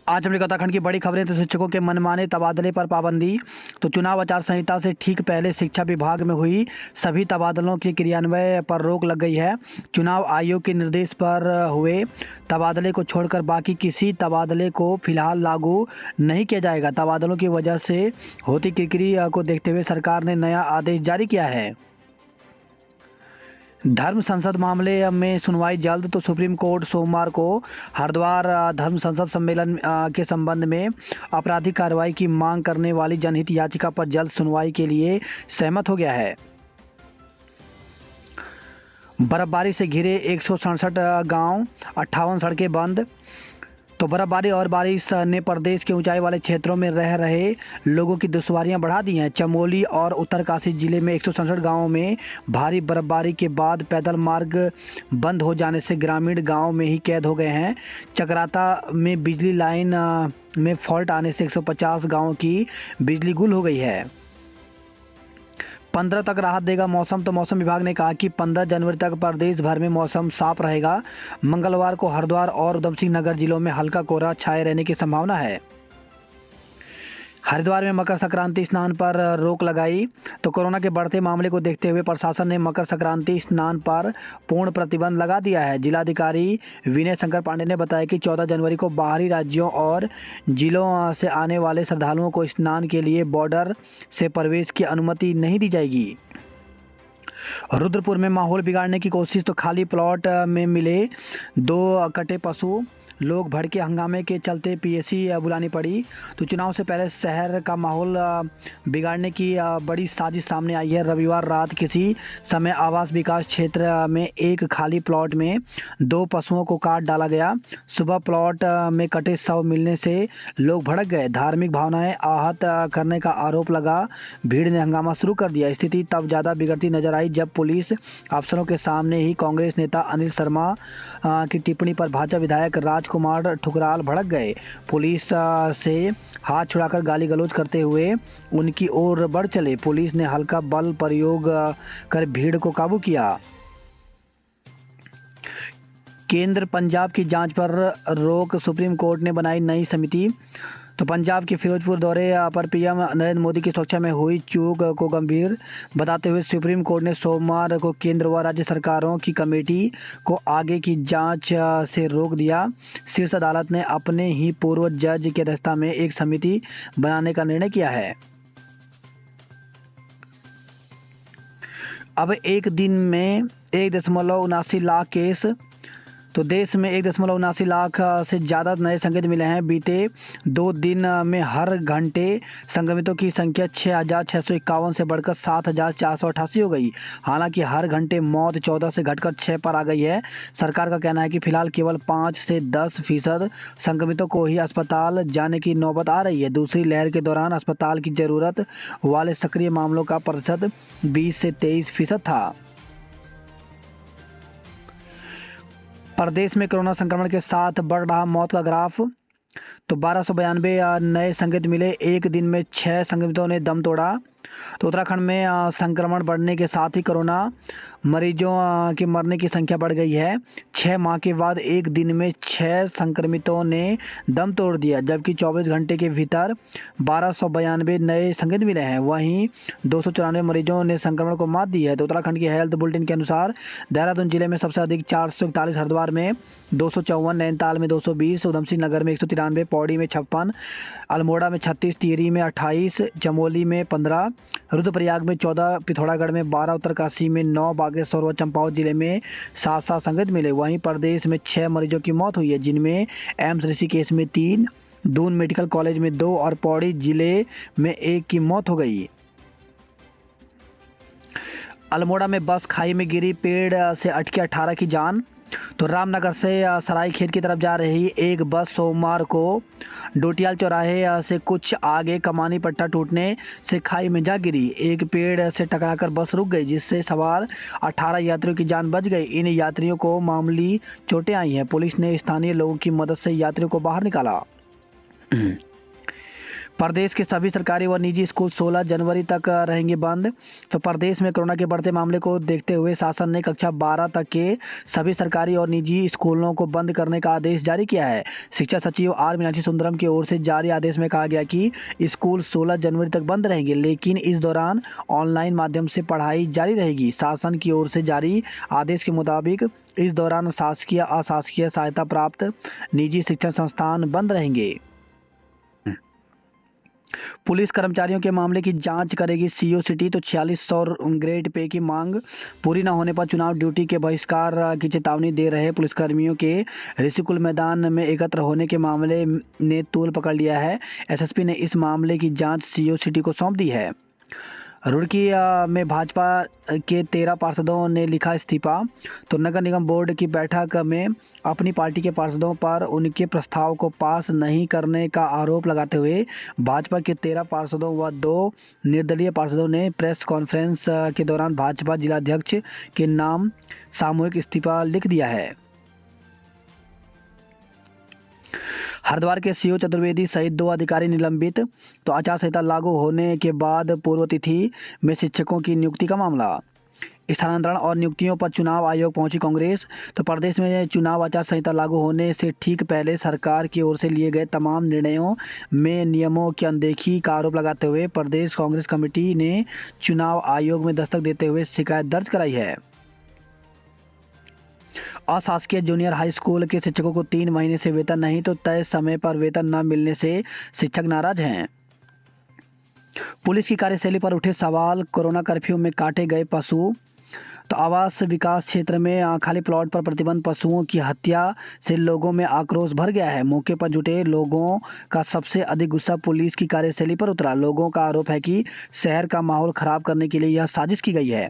आज हमने उत्तराखंड की बड़ी खबरें। तो शिक्षकों के मनमाने तबादले पर पाबंदी। तो चुनाव आचार संहिता से ठीक पहले शिक्षा विभाग में हुई सभी तबादलों के क्रियान्वयन पर रोक लग गई है। चुनाव आयोग के निर्देश पर हुए तबादले को छोड़कर बाकी किसी तबादले को फिलहाल लागू नहीं किया जाएगा। तबादलों की वजह से होती किरकिरी को देखते हुए सरकार ने नया आदेश जारी किया है। धर्म संसद मामले में सुनवाई जल्द। तो सुप्रीम कोर्ट सोमवार को हरिद्वार धर्म संसद सम्मेलन के संबंध में आपराधिक कार्रवाई की मांग करने वाली जनहित याचिका पर जल्द सुनवाई के लिए सहमत हो गया है। बर्फबारी से घिरे 167 गांव, 58 सड़कें बंद। तो बर्फबारी और बारिश ने प्रदेश के ऊंचाई वाले क्षेत्रों में रह रहे लोगों की दुश्वारियां बढ़ा दी हैं। चमोली और उत्तरकाशी जिले में 167 गांवों में भारी बर्फबारी के बाद पैदल मार्ग बंद हो जाने से ग्रामीण गांव में ही कैद हो गए हैं। चकराता में बिजली लाइन में फॉल्ट आने से 150 गांवों की बिजली गुल हो गई है। 15 तक राहत देगा मौसम। तो मौसम विभाग ने कहा कि 15 जनवरी तक प्रदेश भर में मौसम साफ रहेगा। मंगलवार को हरिद्वार और उधम सिंह नगर जिलों में हल्का कोहरा छाए रहने की संभावना है। हरिद्वार में मकर संक्रांति स्नान पर रोक लगाई। तो कोरोना के बढ़ते मामले को देखते हुए प्रशासन ने मकर संक्रांति स्नान पर पूर्ण प्रतिबंध लगा दिया है। जिलाधिकारी विनय शंकर पांडे ने बताया कि 14 जनवरी को बाहरी राज्यों और जिलों से आने वाले श्रद्धालुओं को स्नान के लिए बॉर्डर से प्रवेश की अनुमति नहीं दी जाएगी। रुद्रपुर में माहौल बिगाड़ने की कोशिश। तो खाली प्लॉट में मिले 2 कटे पशु, लोग भड़के हंगामे के चलते पीएसी बुलानी पड़ी। तो चुनाव से पहले शहर का माहौल बिगाड़ने की बड़ी साजिश सामने आई है। रविवार रात किसी समय आवास विकास क्षेत्र में एक खाली प्लॉट में 2 पशुओं को काट डाला गया। सुबह प्लॉट में कटे शव मिलने से लोग भड़क गए। धार्मिक भावनाएं आहत करने का आरोप लगा। भीड़ ने हंगामा शुरू कर दिया। स्थिति तब ज़्यादा बिगड़ती नजर आई जब पुलिस अफसरों के सामने ही कांग्रेस नेता अनिल शर्मा की टिप्पणी पर भाजपा विधायक राजकुमार ठुकराल भड़क गए। पुलिस से हाथ छुड़ाकर गाली गलौज करते हुए उनकी ओर बढ़ चले। पुलिस ने हल्का बल प्रयोग कर भीड़ को काबू किया। केंद्र पंजाब की जांच पर रोक। सुप्रीम कोर्ट ने बनाई नई समिति। तो पंजाब के फिरोजपुर दौरे पर पीएम नरेंद्र मोदी की सुरक्षा में हुई चूक को गंभीर बताते हुए सुप्रीम कोर्ट ने सोमवार को केंद्र व राज्य सरकारों की कमेटी को आगे की जांच से रोक दिया। शीर्ष अदालत ने अपने ही पूर्व जज की अध्यक्षता में एक समिति बनाने का निर्णय किया है। अब एक दिन में 1.79 लाख केस। तो देश में 1.79 लाख से ज़्यादा नए संक्रमित मिले हैं। बीते 2 दिन में हर घंटे संक्रमितों की संख्या 6,651 से बढ़कर 7,488 हो गई। हालांकि हर घंटे मौत 14 से घटकर 6 पर आ गई है। सरकार का कहना है कि फिलहाल केवल 5 से 10% संक्रमितों को ही अस्पताल जाने की नौबत आ रही है। दूसरी लहर के दौरान अस्पताल की ज़रूरत वाले सक्रिय मामलों का प्रतिशत 20 से 23% था। प्रदेश में कोरोना संक्रमण के साथ बढ़ रहा मौत का ग्राफ। तो 1292 नए संक्रमित मिले। एक दिन में 6 संक्रमितों ने दम तोड़ा। तो उत्तराखंड में संक्रमण बढ़ने के साथ ही कोरोना मरीजों के मरने की संख्या बढ़ गई है। 6 माह के बाद एक दिन में 6 संक्रमितों ने दम तोड़ दिया, जबकि 24 घंटे के भीतर 1292 नए संक्रमित मिले हैं। वहीं 294 मरीजों ने संक्रमण को मात दी है। तो उत्तराखंड की हेल्थ बुलेटिन के अनुसार देहरादून जिले में सबसे अधिक 441, हरिद्वार में 254, नैनीताल में 220, उधम सिंह नगर में 193, पौड़ी में 56, अल्मोड़ा में 36, टिहरी में 28, चमोली में 15, रुद्रप्रयाग में 14, पिथौरागढ़ में 12, उत्तरकाशी में 9, बागेश्वर व चंपावत जिले में 7 संक्रमित मिले। वहीं प्रदेश में 6 मरीजों की मौत हुई है, जिनमें एम्स ऋषिकेश में 3, दून मेडिकल कॉलेज में 2 और पौड़ी जिले में 1 की मौत हो गई। अल्मोड़ा में बस खाई में गिरी, पेड़ से अटके 18 की जान। तो रामनगर से सरायखेत की तरफ जा रही एक बस सोमवार को डोटियाल चौराहे से कुछ आगे कमानी पट्टा टूटने से खाई में जा गिरी। एक पेड़ से टकराकर बस रुक गई, जिससे सवार 18 यात्रियों की जान बच गई। इन यात्रियों को मामूली चोटें आई हैं। पुलिस ने स्थानीय लोगों की मदद से यात्रियों को बाहर निकाला। प्रदेश के सभी सरकारी व निजी स्कूल 16 जनवरी तक रहेंगे बंद। तो प्रदेश में कोरोना के बढ़ते मामले को देखते हुए शासन ने कक्षा 12 तक के सभी सरकारी और निजी स्कूलों को बंद करने का आदेश जारी किया है। शिक्षा सचिव आर मीनाक्षी सुंदरम की ओर से जारी आदेश में कहा गया कि स्कूल 16 जनवरी तक बंद रहेंगे, लेकिन इस दौरान ऑनलाइन माध्यम से पढ़ाई जारी रहेगी। शासन की ओर से जारी आदेश के मुताबिक इस दौरान शासकीय अशासकीय सहायता प्राप्त निजी शिक्षण संस्थान बंद रहेंगे। पुलिस कर्मचारियों के मामले की जांच करेगी सीओ सिटी। तो 4600 ग्रेड पे की मांग पूरी न होने पर चुनाव ड्यूटी के बहिष्कार की चेतावनी दे रहे पुलिसकर्मियों के ऋषिकुल मैदान में एकत्र होने के मामले ने तूल पकड़ लिया है। एसएसपी ने इस मामले की जांच सीओ सिटी को सौंप दी है। रुड़की में भाजपा के 13 पार्षदों ने लिखा इस्तीफा। तो नगर निगम बोर्ड की बैठक में अपनी पार्टी के पार्षदों पर उनके प्रस्ताव को पास नहीं करने का आरोप लगाते हुए भाजपा के 13 पार्षदों व 2 निर्दलीय पार्षदों ने प्रेस कॉन्फ्रेंस के दौरान भाजपा जिलाध्यक्ष के नाम सामूहिक इस्तीफा लिख दिया है। हरिद्वार के सीओ चतुर्वेदी सहित 2 अधिकारी निलंबित। तो आचार संहिता लागू होने के बाद पूर्व तिथि में शिक्षकों की नियुक्ति का मामला। स्थानांतरण और नियुक्तियों पर चुनाव आयोग पहुंची कांग्रेस। तो प्रदेश में चुनाव आचार संहिता लागू होने से ठीक पहले सरकार की ओर से लिए गए तमाम निर्णयों में नियमों की अनदेखी का आरोप लगाते हुए प्रदेश कांग्रेस कमेटी ने चुनाव आयोग में दस्तक देते हुए शिकायत दर्ज कराई है। अशासकीय जूनियर हाई स्कूल के शिक्षकों को 3 महीने से वेतन नहीं, तो तय समय पर वेतन न मिलने से शिक्षक नाराज हैं। पुलिस की कार्यशैली पर उठे सवाल। कोरोना कर्फ्यू में काटे गए पशु। तो आवास विकास क्षेत्र में खाली प्लॉट पर प्रतिबंध, पशुओं की हत्या से लोगों में आक्रोश भर गया है। मौके पर जुटे लोगों का सबसे अधिक गुस्सा पुलिस की कार्यशैली पर उतरा। लोगों का आरोप है कि शहर का माहौल खराब करने के लिए यह साजिश की गई है।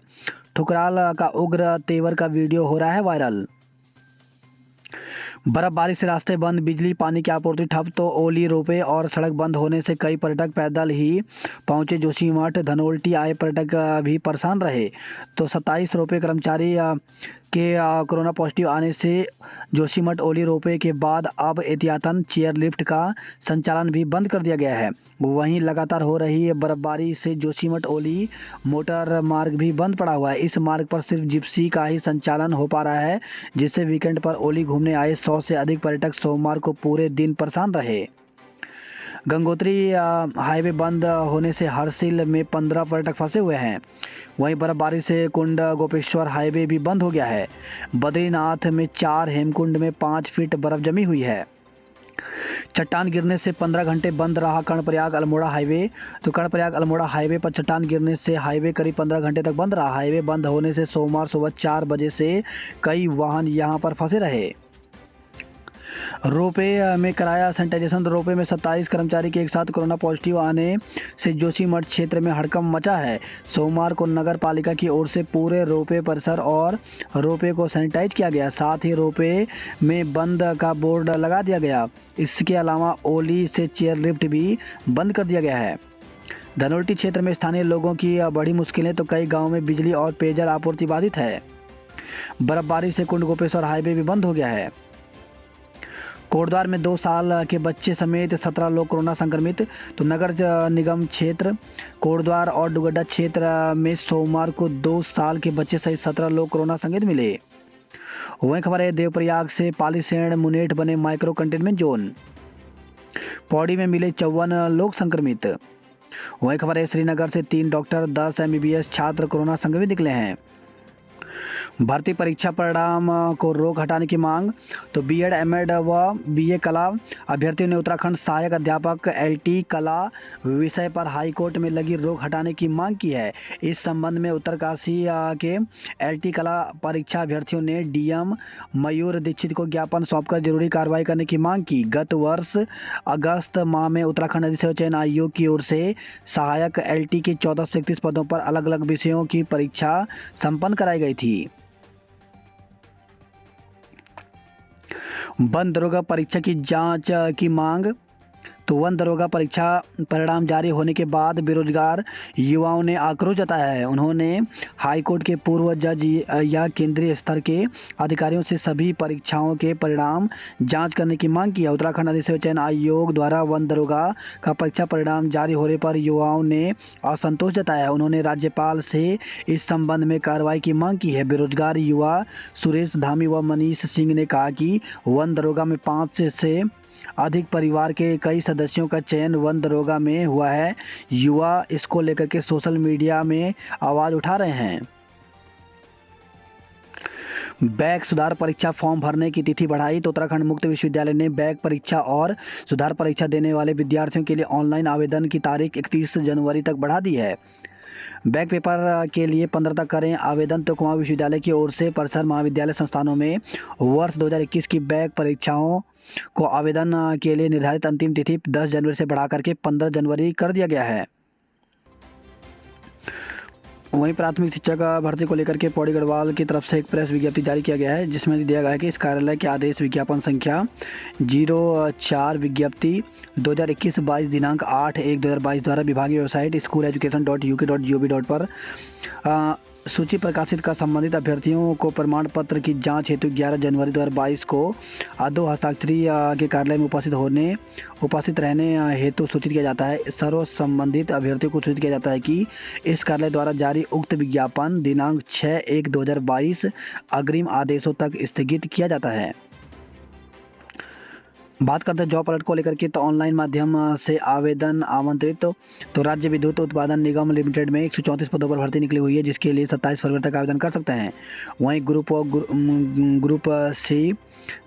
ठुकराल का उग्र तेवर का वीडियो हो रहा है वायरल। बर्फबारी से रास्ते बंद, बिजली पानी की आपूर्ति ठप। तो ओली रोपे और सड़क बंद होने से कई पर्यटक पैदल ही पहुंचे जोशीमठ। धनोल्टी आए पर्यटक भी परेशान रहे। तो 27 रोपे कर्मचारी के कोरोना पॉजिटिव आने से जोशीमठ ओली रोपे के बाद अब एहतियातन चेयर लिफ्ट का संचालन भी बंद कर दिया गया है। वहीं लगातार हो रही बर्फबारी से जोशीमठ ओली मोटर मार्ग भी बंद पड़ा हुआ है। इस मार्ग पर सिर्फ जिप्सी का ही संचालन हो पा रहा है, जिससे वीकेंड पर ओली घूमने आए 100 से अधिक पर्यटक सोमवार को पूरे दिन परेशान रहे। गंगोत्री हाईवे बंद होने से हरसिल में 15 पर्यटक फंसे हुए हैं। वहीं बर्फबारी से कुंड गोपेश्वर हाईवे भी बंद हो गया है। बद्रीनाथ में 4, हेमकुंड में 5 फीट बर्फ जमी हुई है। चट्टान गिरने से 15 घंटे बंद रहा कर्णप्रयाग अल्मोड़ा हाईवे। तो कर्णप्रयाग अल्मोड़ा हाईवे पर चट्टान गिरने से हाईवे करीब 15 घंटे तक बंद रहा। हाईवे बंद होने से सोमवार सुबह 4 बजे से कई वाहन यहां पर फंसे रहे। रोपे में कराया सैनिटाइजेशन। रोपे में 27 कर्मचारी के एक साथ कोरोना पॉजिटिव आने से जोशीमठ क्षेत्र में हड़कंप मचा है। सोमवार को नगर पालिका की ओर से पूरे रोपे परिसर और रोपे को सैनिटाइज किया गया। साथ ही रोपे में बंद का बोर्ड लगा दिया गया। इसके अलावा ओली से चेयर लिफ्ट भी बंद कर दिया गया है। धनोल्टी क्षेत्र में स्थानीय लोगों की बड़ी मुश्किलें। तो कई गाँव में बिजली और पेयजल आपूर्ति बाधित है। बर्फबारी से कुंड गोपेश्वर हाईवे भी बंद हो गया है। कोटद्वार में 2 साल के बच्चे समेत 17 लोग कोरोना संक्रमित। तो नगर निगम क्षेत्र कोटद्वार और डुगड्डा क्षेत्र में सोमवार को 2 साल के बच्चे सहित 17 लोग कोरोना संक्रमित मिले। वहीं खबर है देवप्रयाग से पालीसेण मुनेठ बने माइक्रो कंटेनमेंट जोन। पौड़ी में मिले 54 लोग संक्रमित। वहीं खबर है श्रीनगर से 3 डॉक्टर 10 MBBS छात्र कोरोना संक्रमित निकले हैं। भर्ती परीक्षा परिणाम को रोक हटाने की मांग। तो बीएड एमएड व बीए कला अभ्यर्थियों ने उत्तराखंड सहायक अध्यापक एलटी कला विषय पर हाईकोर्ट में लगी रोक हटाने की मांग की है। इस संबंध में उत्तरकाशी के एलटी कला परीक्षा अभ्यर्थियों ने डीएम मयूर दीक्षित को ज्ञापन सौंपकर जरूरी कार्रवाई करने की मांग की। गत वर्ष अगस्त माह में उत्तराखंड अधिसूचना चयन आयोग की ओर से सहायक एलटी के 14 से 31 पदों पर अलग अलग विषयों की परीक्षा संपन्न कराई गई थी। बंद दरोगा परीक्षा की जांच की मांग। तो वन दरोगा परीक्षा परिणाम जारी होने के बाद बेरोजगार युवाओं ने आक्रोश जताया है। उन्होंने हाईकोर्ट के पूर्व जज या केंद्रीय स्तर के अधिकारियों से सभी परीक्षाओं के परिणाम जांच करने की मांग की है। उत्तराखंड अधिसेवा चयन आयोग द्वारा वन दरोगा का परीक्षा परिणाम जारी होने पर युवाओं ने असंतोष जताया है। उन्होंने राज्यपाल से इस संबंध में कार्रवाई की मांग की है। बेरोजगार युवा सुरेश धामी व मनीष सिंह ने कहा कि वन दरोगा में 5 से अधिक परिवार के कई सदस्यों का चयन वन दरोगा में हुआ है। युवा इसको लेकर के सोशल मीडिया में आवाज़ उठा रहे हैं। बैक सुधार परीक्षा फॉर्म भरने की तिथि बढ़ाई। तो उत्तराखंड मुक्त विश्वविद्यालय ने बैक परीक्षा और सुधार परीक्षा देने वाले विद्यार्थियों के लिए ऑनलाइन आवेदन की तारीख 31 जनवरी तक बढ़ा दी है। बैक पेपर के लिए 15 तक करें आवेदन। तो कुमाऊं विश्वविद्यालय की ओर से परिसर महाविद्यालय संस्थानों में वर्ष 2021 की बैक परीक्षाओं को आवेदन के लिए निर्धारित अंतिम तिथि 10 जनवरी से बढ़ा करके 15 जनवरी कर दिया गया है। वहीं प्राथमिक शिक्षक भर्ती को लेकर के पौड़ी गढ़वाल की तरफ से एक प्रेस विज्ञप्ति जारी किया गया है, जिसमें दिया गया है कि इस कार्यालय के आदेश विज्ञापन संख्या 04 विज्ञप्ति 2021-22 दिनांक 8/1/2022 द्वारा विभागीय वेबसाइट school-education.uk.gov पर सूची प्रकाशित कर संबंधित अभ्यर्थियों को प्रमाण पत्र की जांच हेतु 11 जनवरी 2022 को 2 हस्ताक्षरी के कार्यालय में उपस्थित रहने हेतु सूचित किया जाता है। सर्व संबंधित अभ्यर्थियों को सूचित किया जाता है कि इस कार्यालय द्वारा जारी उक्त विज्ञापन दिनांक 6/1/2022 अग्रिम आदेशों तक स्थगित किया जाता है। बात करते हैं जॉब अलर्ट को लेकर के, तो ऑनलाइन माध्यम से आवेदन आमंत्रित। तो राज्य विद्युत उत्पादन निगम लिमिटेड में 134 पदों पर भर्ती निकली हुई है, जिसके लिए 27 फरवरी तक आवेदन कर सकते हैं। वहीं ग्रुप सी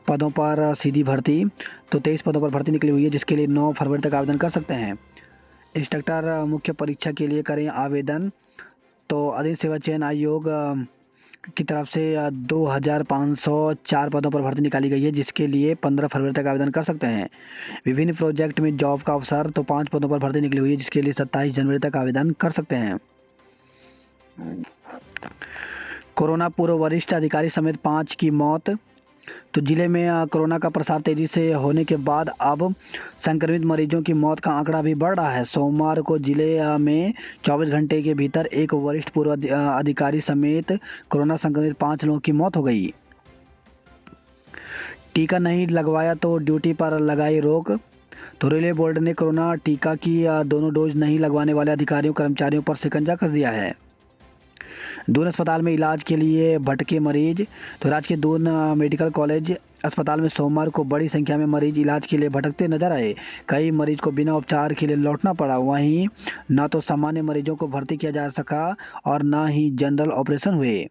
पदों पर सीधी भर्ती, तो 23 पदों पर भर्ती निकली हुई है, जिसके लिए 9 फरवरी तक आवेदन कर सकते हैं। इंस्ट्रक्टर मुख्य परीक्षा के लिए करें आवेदन। तो अधिसेवा चयन आयोग की तरफ से 2504 पदों पर भर्ती निकाली गई है, जिसके लिए 15 फरवरी तक आवेदन कर सकते हैं। विभिन्न प्रोजेक्ट में जॉब का अवसर, तो 5 पदों पर भर्ती निकली हुई है, जिसके लिए 27 जनवरी तक आवेदन कर सकते हैं। कोरोना पूर्व वरिष्ठ अधिकारी समेत 5 की मौत। तो जिले में कोरोना का प्रसार तेजी से होने के बाद अब संक्रमित मरीजों की मौत का आंकड़ा भी बढ़ रहा है। सोमवार को जिले में 24 घंटे के भीतर एक वरिष्ठ पूर्व अधिकारी समेत कोरोना संक्रमित 5 लोगों की मौत हो गई। टीका नहीं लगवाया तो ड्यूटी पर लगाई रोक। तो रेलवे बोर्ड ने कोरोना टीका की दोनों डोज नहीं लगवाने वाले अधिकारियों कर्मचारियों पर शिकंजा कस दिया है। दून अस्पताल में इलाज के लिए भटके मरीज। तो राजकीय दून मेडिकल कॉलेज अस्पताल में सोमवार को बड़ी संख्या में मरीज इलाज के लिए भटकते नजर आए। कई मरीज को बिना उपचार के लिए लौटना पड़ा। वहीं न तो सामान्य मरीजों को भर्ती किया जा सका और न ही जनरल ऑपरेशन हुए।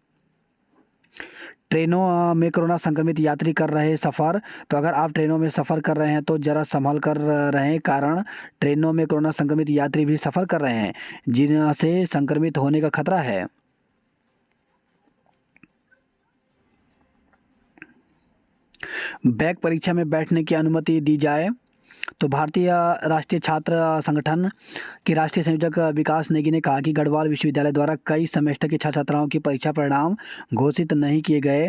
ट्रेनों में कोरोना संक्रमित यात्री कर रहे सफ़र। तो अगर आप ट्रेनों में सफ़र कर रहे हैं तो ज़रा संभल कर रहें, कारण ट्रेनों में कोरोना संक्रमित यात्री भी सफ़र कर रहे हैं, जिनसे संक्रमित होने का खतरा है। बैक परीक्षा में बैठने की अनुमति दी जाए। तो भारतीय राष्ट्रीय छात्र संगठन के राष्ट्रीय संयोजक विकास नेगी ने कहा कि गढ़वाल विश्वविद्यालय द्वारा कई सेमेस्टर के छात्र छात्राओं की परीक्षा परिणाम घोषित नहीं किए गए।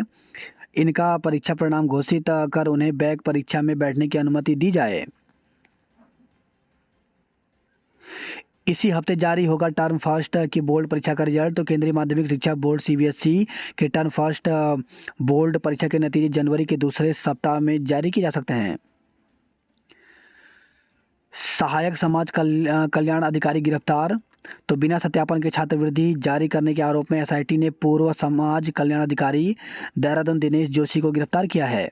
इनका परीक्षा परिणाम घोषित कर उन्हें बैक परीक्षा में बैठने की अनुमति दी जाए। इसी हफ्ते जारी होगा टर्म फर्स्ट की बोर्ड परीक्षा का रिजल्ट। तो केंद्रीय माध्यमिक शिक्षा बोर्ड CBSE के टर्म फर्स्ट बोर्ड परीक्षा के नतीजे जनवरी के दूसरे सप्ताह में जारी किए जा सकते हैं। सहायक समाज कल्याण अधिकारी गिरफ्तार। तो बिना सत्यापन के छात्रवृत्ति जारी करने के आरोप में SIT ने पूर्व समाज कल्याण अधिकारी देहरादून दिनेश जोशी को गिरफ्तार किया है।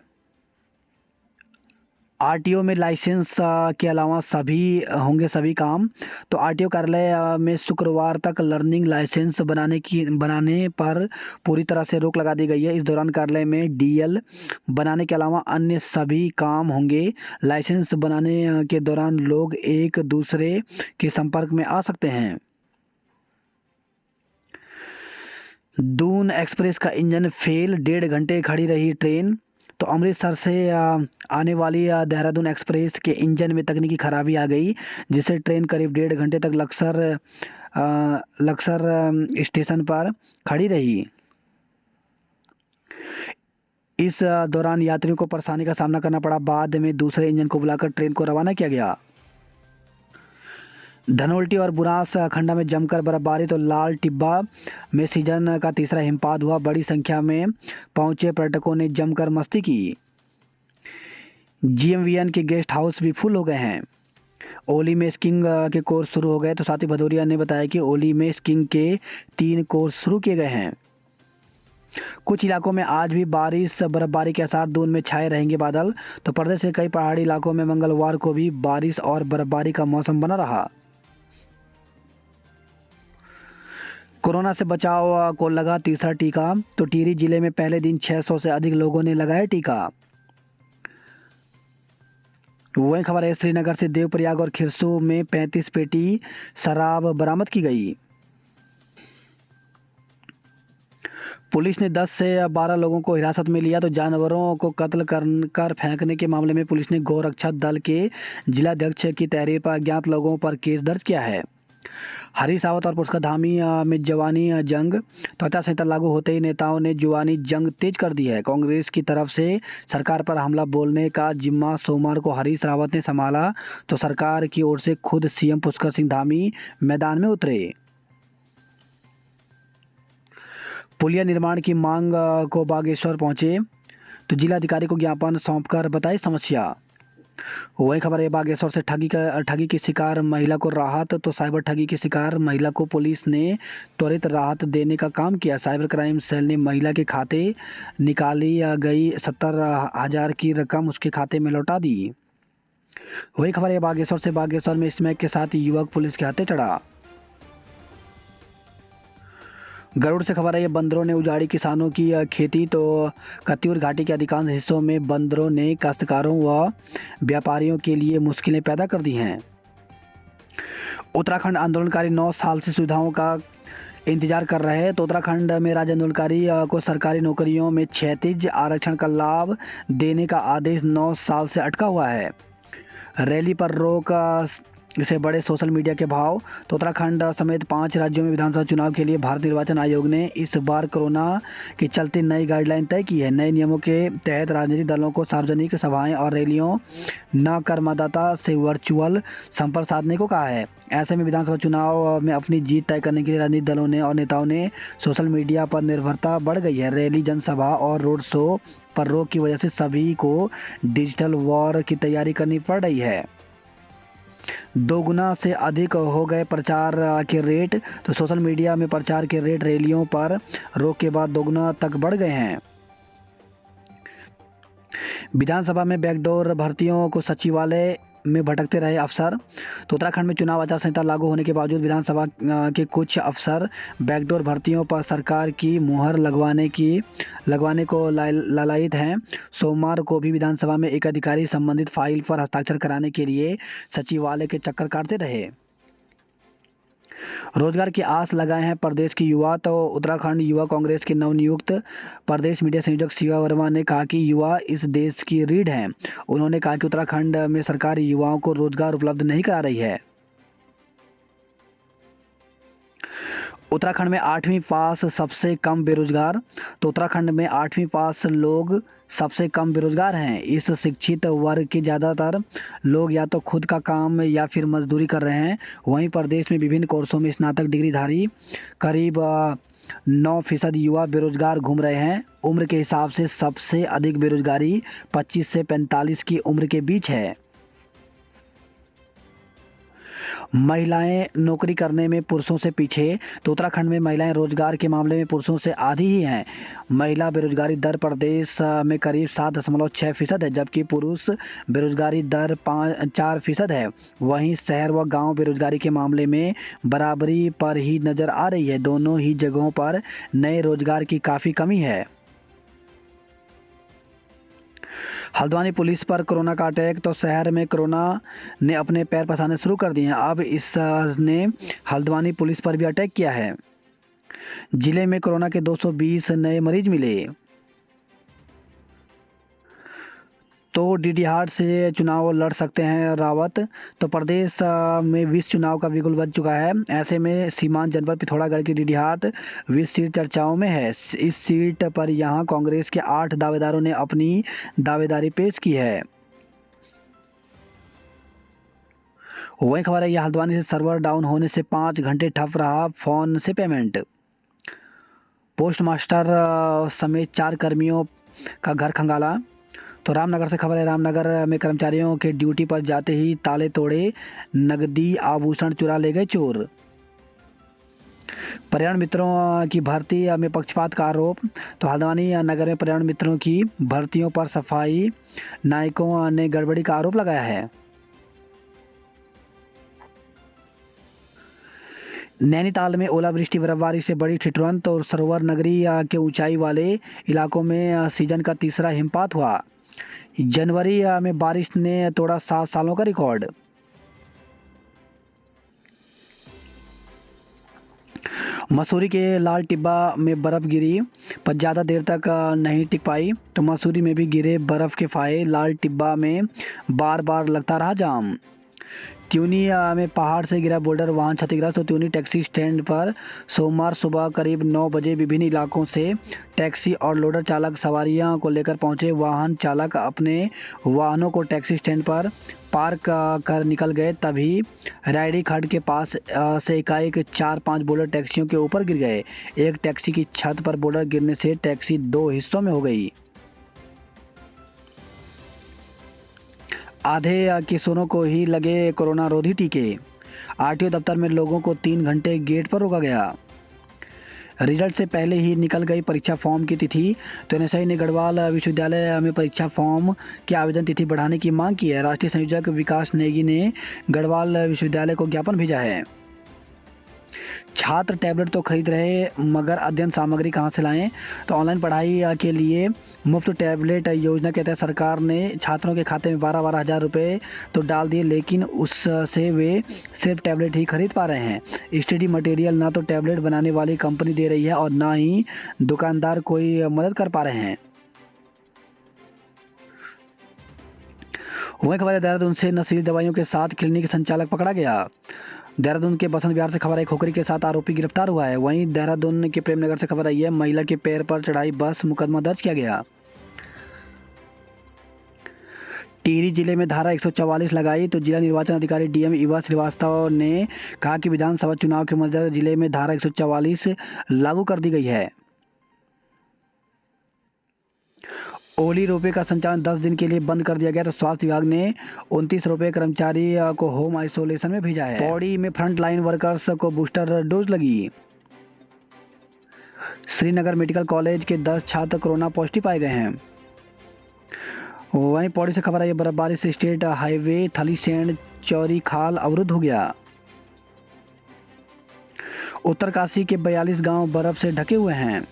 RTO में लाइसेंस के अलावा सभी काम। तो RTO कार्यालय में शुक्रवार तक लर्निंग लाइसेंस बनाने पर पूरी तरह से रोक लगा दी गई है। इस दौरान कार्यालय में DL बनाने के अलावा अन्य सभी काम होंगे। लाइसेंस बनाने के दौरान लोग एक दूसरे के संपर्क में आ सकते हैं। दून एक्सप्रेस का इंजन फेल, 1.5 घंटे खड़ी रही ट्रेन। तो अमृतसर से आने वाली देहरादून एक्सप्रेस के इंजन में तकनीकी खराबी आ गई, जिससे ट्रेन करीब 1.5 घंटे तक लक्सर स्टेशन पर खड़ी रही। इस दौरान यात्रियों को परेशानी का सामना करना पड़ा। बाद में दूसरे इंजन को बुलाकर ट्रेन को रवाना किया गया। धनोल्टी और बुनास खंडा में जमकर बर्फबारी, तो लाल टिब्बा में सीजन का तीसरा हिमपात हुआ। बड़ी संख्या में पहुंचे पर्यटकों ने जमकर मस्ती की। जीएमवीएन के गेस्ट हाउस भी फुल हो गए हैं। ओली में स्कीइंग के कोर्स शुरू हो गए। तो साथी भदौरिया ने बताया कि ओली में स्कीइंग के 3 कोर्स शुरू किए गए हैं। कुछ इलाकों में आज भी बारिश बर्फबारी के आसार, दून में छाए रहेंगे बादल। तो प्रदेश के कई पहाड़ी इलाकों में मंगलवार को भी बारिश और बर्फबारी का मौसम बना रहा। कोरोना से बचाव को लगा तीसरा टीका। तो टिहरी जिले में पहले दिन 600 से अधिक लोगों ने लगाया टीका। वही खबर है श्रीनगर से देवप्रयाग और खिरसू में 35 पेटी शराब बरामद की गई। पुलिस ने 10 से 12 लोगों को हिरासत में लिया। तो जानवरों को कत्ल कर फेंकने के मामले में पुलिस ने गौरक्षा दल के जिलाध्यक्ष की तहरीर पर अज्ञात लोगों पर केस दर्ज किया है। हरीश रावत और पुष्कर धामी में जवानी जंग। तो आचार संहिता लागू होते ही नेताओं ने जवानी जंग तेज कर दी है। कांग्रेस की तरफ से सरकार पर हमला बोलने का जिम्मा सोमवार को हरीश रावत ने संभाला। तो सरकार की ओर से खुद सीएम पुष्कर सिंह धामी मैदान में उतरे। पुलिया निर्माण की मांग को बागेश्वर पहुंचे। तो जिलाधिकारी को ज्ञापन सौंपकर बताई समस्या। वही खबर है बागेश्वर से ठगी की शिकार महिला को राहत। तो साइबर ठगी की शिकार महिला को पुलिस ने त्वरित राहत देने का काम किया। साइबर क्राइम सेल ने महिला के खाते निकाली गई 70,000 की रकम उसके खाते में लौटा दी। वही खबर है बागेश्वर में स्मैक के साथ युवक पुलिस के हाथे चढ़ा। गरुड़ से खबर है ये बंदरों ने उजाड़ी किसानों की खेती। तो कत्यूर घाटी के अधिकांश हिस्सों में बंदरों ने काश्तकारों व व्यापारियों के लिए मुश्किलें पैदा कर दी हैं। उत्तराखंड आंदोलनकारी 9 साल से सुविधाओं का इंतजार कर रहे हैं। तो उत्तराखंड में राज्य आंदोलनकारी को सरकारी नौकरियों में क्षैतिज आरक्षण का लाभ देने का आदेश 9 साल से अटका हुआ है। रैली पर रोक इसे बड़े सोशल मीडिया के भाव। तो उत्तराखंड समेत 5 राज्यों में विधानसभा चुनाव के लिए भारत निर्वाचन आयोग ने इस बार कोरोना के चलते नई गाइडलाइन तय की है। नए नियमों के तहत राजनीतिक दलों को सार्वजनिक सभाएं और रैलियों न कर मतदाता से वर्चुअल संपर्क साधने को कहा है। ऐसे में विधानसभा चुनाव में अपनी जीत तय करने के लिए राजनीतिक दलों ने और नेताओं ने सोशल मीडिया पर निर्भरता बढ़ गई है। रैली, जनसभा और रोड शो पर रोक की वजह से सभी को डिजिटल वॉर की तैयारी करनी पड़ रही है। 2 गुना से अधिक हो गए प्रचार के रेट। तो सोशल मीडिया में प्रचार के रेट रैलियों पर रोक के बाद 2 गुना तक बढ़ गए हैं। विधानसभा में बैकडोर भर्तियों को सचिवालय में भटकते रहे अफसर। तो उत्तराखंड में चुनाव आचार संहिता लागू होने के बावजूद विधानसभा के कुछ अफसर बैकडोर भर्तियों पर सरकार की मुहर लगवाने को लालायित हैं। सोमवार को भी विधानसभा में एक अधिकारी संबंधित फाइल पर हस्ताक्षर कराने के लिए सचिवालय के चक्कर काटते रहे। रोजगार की आस लगाए हैं प्रदेश की युवा। तो उत्तराखंड युवा कांग्रेस के नवनियुक्त प्रदेश मीडिया संयोजक शिवा वर्मा ने कहा कि युवा इस देश की रीढ़ हैं। उन्होंने कहा कि उत्तराखंड में सरकार युवाओं को रोजगार उपलब्ध नहीं करा रही है। उत्तराखंड में 8वीं पास सबसे कम बेरोजगार। तो उत्तराखंड में 8वीं पास लोग सबसे कम बेरोजगार हैं। इस शिक्षित वर्ग के ज़्यादातर लोग या तो खुद का काम या फिर मजदूरी कर रहे हैं। वहीं प्रदेश में विभिन्न कोर्सों में स्नातक डिग्रीधारी करीब 9% युवा बेरोजगार घूम रहे हैं। उम्र के हिसाब से सबसे अधिक बेरोजगारी 25 से 45 की उम्र के बीच है। महिलाएं नौकरी करने में पुरुषों से पीछे। तो उत्तराखंड में महिलाएं रोजगार के मामले में पुरुषों से आधी ही हैं। महिला बेरोजगारी दर प्रदेश में करीब 7.6% है, जबकि पुरुष बेरोजगारी दर 4% है। वहीं शहर व गांव बेरोजगारी के मामले में बराबरी पर ही नज़र आ रही है। दोनों ही जगहों पर नए रोजगार की काफ़ी कमी है। हल्द्वानी पुलिस पर कोरोना का अटैक। तो शहर में कोरोना ने अपने पैर पसारने शुरू कर दिए हैं। अब इसने हल्द्वानी पुलिस पर भी अटैक किया है। जिले में कोरोना के 220 नए मरीज मिले। तो डीडीहाट से चुनाव लड़ सकते हैं रावत। तो प्रदेश में 20 चुनाव का बिगुल बज चुका है। ऐसे में सीमांत जनपद पिथौरागढ़ की डीडीहाट 20 सीट चर्चाओं में है। इस सीट पर यहां कांग्रेस के 8 दावेदारों ने अपनी दावेदारी पेश की है। वही खबर है ये हल्द्वानी से सर्वर डाउन होने से 5 घंटे ठप रहा फ़ोन से पेमेंट। पोस्ट मास्टर समेत 4 कर्मियों का घर खंगाला। तो रामनगर से खबर है रामनगर में कर्मचारियों के ड्यूटी पर जाते ही ताले तोड़े, नकदी आभूषण चुरा ले गए चोर। पर्यावरण मित्रों की भर्ती में पक्षपात का आरोप। तो हल्द्वानी नगर में पर्यावरण मित्रों की भर्तियों पर सफाई नायकों ने गड़बड़ी का आरोप लगाया है। नैनीताल में ओलावृष्टि बर्फबारी से बड़ी ठिठुरन। और सरोवर नगरी के ऊंचाई वाले इलाकों में सीजन का तीसरा हिमपात हुआ। जनवरी में बारिश ने तोड़ा 7 सालों का रिकॉर्ड। मसूरी के लाल टिब्बा में बर्फ़ गिरी पर ज़्यादा देर तक नहीं टिक पाई। तो मसूरी में भी गिरे बर्फ़ के फाहे, लाल टिब्बा में बार बार लगता रहा जाम। त्यूनी में पहाड़ से गिरा बोल्डर, वाहन क्षतिग्रस्त। तो त्यूनी टैक्सी स्टैंड पर सोमवार सुबह करीब 9 बजे विभिन्न इलाकों से टैक्सी और लोडर चालक सवारियों को लेकर पहुंचे। वाहन चालक अपने वाहनों को टैक्सी स्टैंड पर पार्क कर निकल गए, तभी रायडी खड्ड के पास से एकाएक 4-5 बोल्डर टैक्सियों के ऊपर गिर गए। एक टैक्सी की छत पर बोल्डर गिरने से टैक्सी 2 हिस्सों में हो गई। आधे किशोरों को ही लगे कोरोना रोधी टीके। आरटीओ दफ्तर में लोगों को 3 घंटे गेट पर रोका गया। रिजल्ट से पहले ही निकल गई परीक्षा फॉर्म की तिथि। तो एनएसआई ने गढ़वाल विश्वविद्यालय में परीक्षा फॉर्म की आवेदन तिथि बढ़ाने की मांग की है। राष्ट्रीय संयोजक विकास नेगी ने गढ़वाल विश्वविद्यालय को ज्ञापन भेजा है। छात्र टैबलेट तो खरीद रहे मगर अध्ययन सामग्री कहां से लाएं। तो ऑनलाइन पढ़ाई के लिए मुफ्त टैबलेट योजना के तहत सरकार ने छात्रों के खाते में 12-12 हज़ार रुपये तो डाल दिए, लेकिन उससे वे सिर्फ टैबलेट ही खरीद पा रहे हैं। स्टडी मटेरियल ना तो टैबलेट बनाने वाली कंपनी दे रही है और ना ही दुकानदार कोई मदद कर पा रहे हैं। वहीं खबर है देहरादून से नशीली दवाइयों के साथ क्लिनिक संचालक पकड़ा गया। देहरादून के बसंत विहार से खबर है खोखरी के साथ आरोपी गिरफ्तार हुआ है। वहीं देहरादून के प्रेमनगर से खबर आई है महिला के पैर पर चढ़ाई बस, मुकदमा दर्ज किया गया। टिहरी जिले में धारा 144 लगाई। तो जिला निर्वाचन अधिकारी डीएम ईवा श्रीवास्तव ने कहा कि विधानसभा चुनाव के मद्देनजर जिले में धारा 144 लागू कर दी गई है। ओली रोपे का संचालन 10 दिन के लिए बंद कर दिया गया। तो स्वास्थ्य विभाग ने 29 रुपये कर्मचारी को होम आइसोलेशन में भेजा है। पौड़ी में फ्रंट लाइन वर्कर्स को बूस्टर डोज लगी। श्रीनगर मेडिकल कॉलेज के 10 छात्र कोरोना पॉजिटिव पाए गए हैं। वहीं पौड़ी से खबर है बर्फबारी से स्टेट हाईवे थलीसैंण चौरी खाल अवरुद्ध हो गया। उत्तरकाशी के 42 गांव बर्फ से ढके हुए हैं।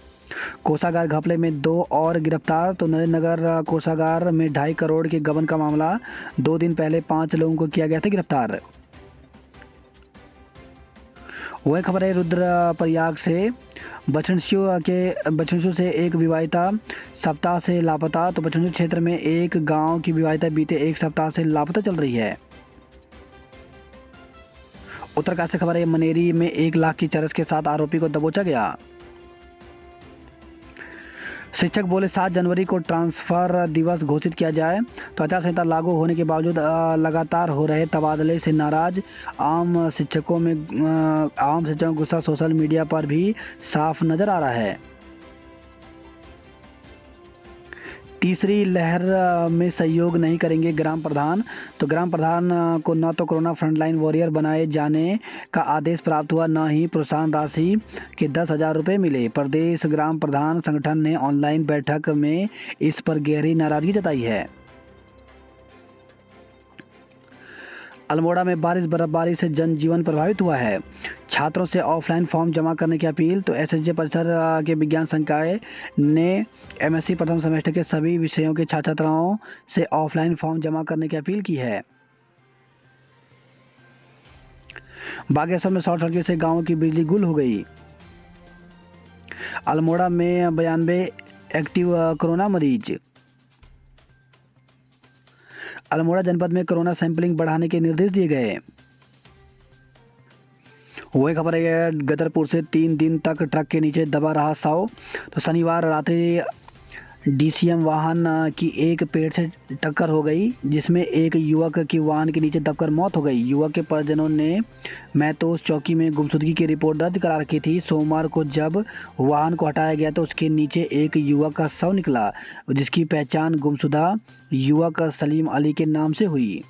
कोषागार घपले में 2 और गिरफ्तार। तो नरेंद्रनगर कोषागार में 2.5 करोड़ के गबन का मामला। 2 दिन पहले 5 लोगों को किया गया था गिरफ्तार। वह खबर है रुद्रप्रयाग से बछनसू से एक विवाहिता सप्ताह से लापता। तो बछनसू क्षेत्र में एक गांव की विवाहिता बीते 1 सप्ताह से लापता चल रही है। उत्तरकाशी से खबर है मनेरी में 1 लाख की चरस के साथ आरोपी को दबोचा गया। शिक्षक बोले 7 जनवरी को ट्रांसफ़र दिवस घोषित किया जाए। तो आचार संहिता लागू होने के बावजूद लगातार हो रहे तबादले से नाराज आम शिक्षकों का गुस्सा सोशल मीडिया पर भी साफ नज़र आ रहा है। तीसरी लहर में सहयोग नहीं करेंगे ग्राम प्रधान। तो ग्राम प्रधान को न तो कोरोना फ्रंटलाइन वॉरियर बनाए जाने का आदेश प्राप्त हुआ, न ही प्रोत्साहन राशि के 10,000 रुपये मिले। प्रदेश ग्राम प्रधान संगठन ने ऑनलाइन बैठक में इस पर गहरी नाराजगी जताई है। अल्मोड़ा में बारिश बर्फबारी से जनजीवन प्रभावित हुआ है। छात्रों से ऑफलाइन फॉर्म जमा करने की अपील। तो एसएसजे परिसर के विज्ञान संकाय ने एमएससी प्रथम सेमेस्टर के सभी विषयों के छात्र छात्राओं से ऑफलाइन फॉर्म जमा करने की अपील की है। बागेश्वर में शॉर्ट सर्किट से गांव की बिजली गुल हो गई। अल्मोड़ा में 92 एक्टिव कोरोना मरीज। अल्मोड़ा जनपद में कोरोना सैंपलिंग बढ़ाने के निर्देश दिए गए। वही खबर है गदरपुर से 3 दिन तक ट्रक के नीचे दबा रहा शव। तो शनिवार रात्रि डीसीएम वाहन की एक पेड़ से टक्कर हो गई, जिसमें एक युवक की वाहन के नीचे दबकर मौत हो गई। युवक के परिजनों ने मैतोस चौकी में गुमशुदगी की रिपोर्ट दर्ज करा रखी थी। सोमवार को जब वाहन को हटाया गया तो उसके नीचे एक युवक का शव निकला, जिसकी पहचान गुमशुदा युवक सलीम अली के नाम से हुई।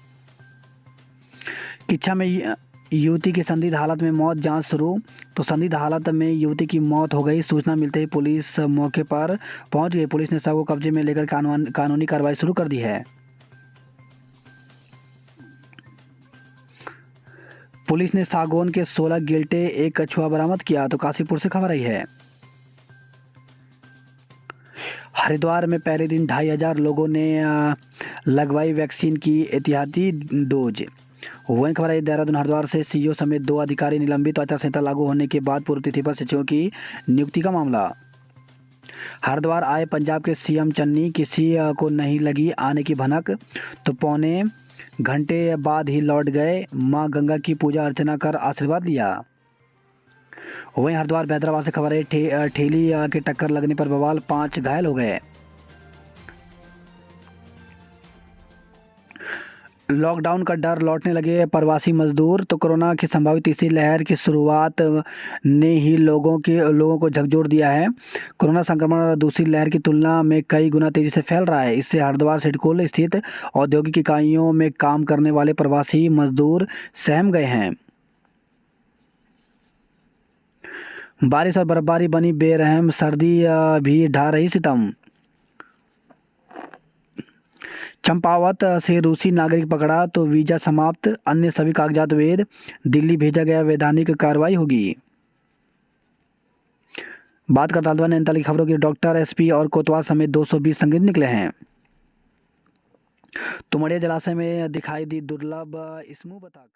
किच्छा में युवती की संदिग्ध हालत में मौत, जांच शुरू। तो संदिग्ध हालत में युवती की मौत हो गई। सूचना मिलते ही पुलिस मौके पर पहुंच गई। पुलिस ने शव को कब्जे में लेकर कानूनी कार्रवाई शुरू कर दी है। पुलिस ने सागौन के 16 गिल्टे, एक कछुआ बरामद किया। तो काशीपुर से खबर आई है। हरिद्वार में पहले दिन 2500 लोगों ने लगवाई वैक्सीन की एहतियाती डोज। वहीं खबर है देहरादून हरिद्वार से सीईओ समेत 2 अधिकारी निलंबित। आचार संहिता लागू होने के बाद पूर्व तिथि पर सचिवों की नियुक्ति का मामला। हरिद्वार आए पंजाब के सीएम चन्नी, किसी को नहीं लगी आने की भनक, तो पौने घंटे बाद ही लौट गए। मां गंगा की पूजा अर्चना कर आशीर्वाद लिया। वहीं हरिद्वार हैदराबाद से खबर है ठेली के टक्कर लगने पर बवाल, 5 घायल हो गए। लॉकडाउन का डर, लौटने लगे प्रवासी मजदूर। तो कोरोना की संभावित तीसरी लहर की शुरुआत ने ही लोगों को झकझोर दिया है। कोरोना संक्रमण दूसरी लहर की तुलना में कई गुना तेजी से फैल रहा है। इससे हरिद्वार सिडकुल स्थित औद्योगिक इकाइयों में काम करने वाले प्रवासी मजदूर सहम गए हैं। बारिश और बर्फबारी बनी बेरहम, सर्दी भी ढा रही सितम। चंपावत से रूसी नागरिक पकड़ा तो वीजा समाप्त, अन्य सभी कागजात वैध। दिल्ली भेजा गया, वैधानिक कार्रवाई होगी। बात करता हूं नैनीताल की खबरों की। डॉक्टर, एसपी और कोतवाल समेत 220 संदिग्ध निकले हैं। तुमड़िया जलाशय में दिखाई दी दुर्लभ स्मू बतख।